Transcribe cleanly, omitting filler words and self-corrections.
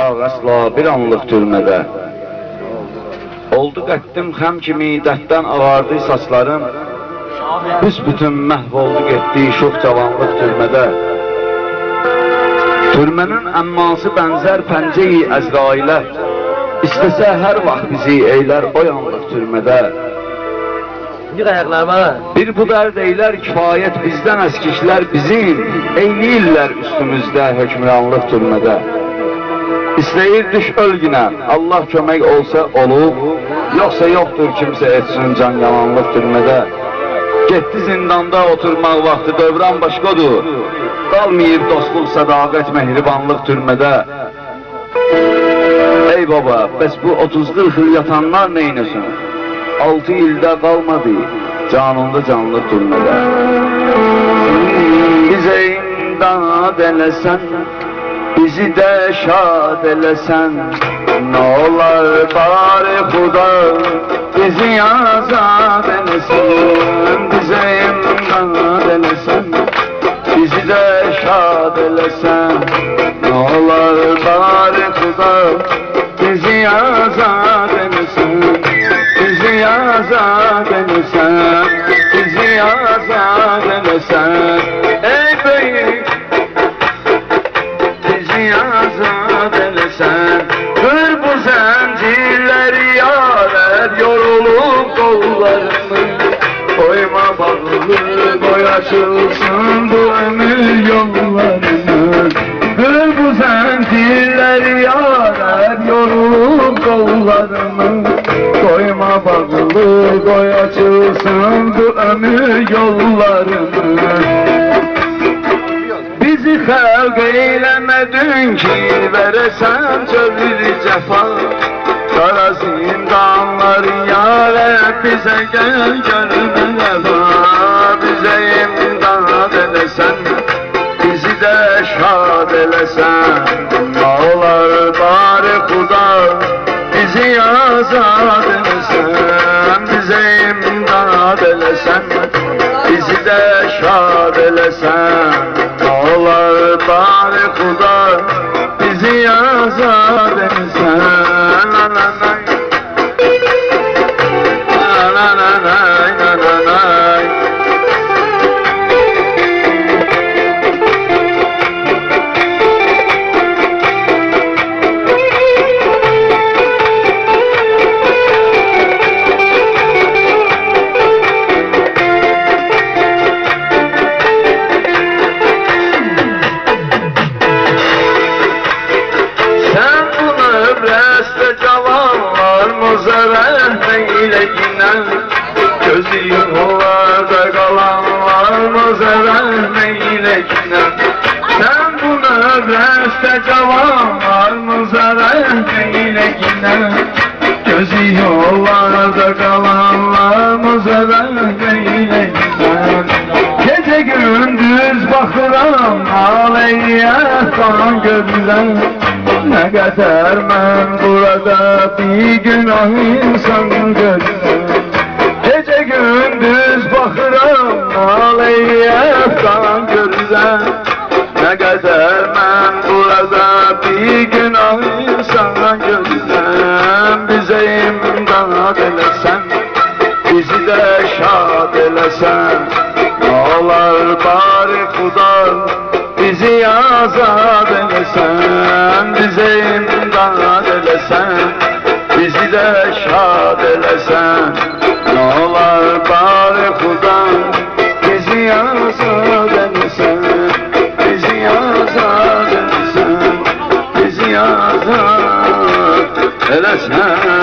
qalacaq əsla bir anlıq türmədə. Oldu qəddim xəm kimi dərddən ağardı saçlarım, büsbütün məhv oldu getdi şox cavanlıq türmədə. Türmənin əmması bənzər pəncə-i Əzrailə, istəsə hər vaxt bizi eylər o yanlıq türmədə. Bir bu dərd eylər kifayət bizdən əskişlər bizim, eyniyirlər üstümüzdə hökmranlıq türmədə. İstəyir düş ölgünə, Allah kömək olsa olub, yoxsa yoxdur kimsə etsin can yalanlıq türmədə. Getdi zindanda oturmaq vaxtı dövran başqadır, qalmayıb dostluq, sədaqət, mehribanlıq türmədə. Ey baba, bəs bu 30-40 il yatanlar neynəsin? 6 ildə qalmadı, canında canlı türmədə. Bizə imdad eləsən, bizi də şad eləsən, nə olar bari xuda, bizi azad eləsən. Bizə imdad eləsən, bizi də şad eləsən, nə olar bari xuda, bizi azad eləsən. Bizi azad eləsən, bizi azad eləsən, ey böyük, bizi azad eləsən. Kır bu zəncirləri yarət, yorulub qollarımı, qoyma bağlı, qoy açılsın bu ömür yollarımı. Kır bu zəncirləri yarət, yorulub qollarımı, koyma bağlı, koy açılsın bu ömür yollarını. Bizi xəlq eyləmədin ki, verəsən çövür cəfa. Qara zindanlar yarət, bizə gəl görmə vəfa. Bizə imdad eləsən, bizi də şad eləsən, nə olar bari xuda, bizi azad eləsən. Bizə imdad eləsən, bizi də şad eləsən, nə olar bari xuda, bizi azad eləsən. Gözü yollarda kalanlar mızıran neylekine. Sen bunu öbreste cavanlar mızıran neylekine. Gözü yollarda kalanlar mızıran neylekine. Gece gündüz bakıram aleyye kan gözler. Ne kadar ben burada bir günah insan gözler. Gece gündüz bakıram aleyye kan gözler. Ne kadar ben burada bir günah insan gözler. Bize imdad eləsən, bizi de şad eləsən, ne olar bari xuda, bizi azad eləsən. Bize imdad eləsən, bizi de şad eləsən, ne olar bari xuda, bizi azad eləsən. Bizi azad eləsən, bizi azad eləsən.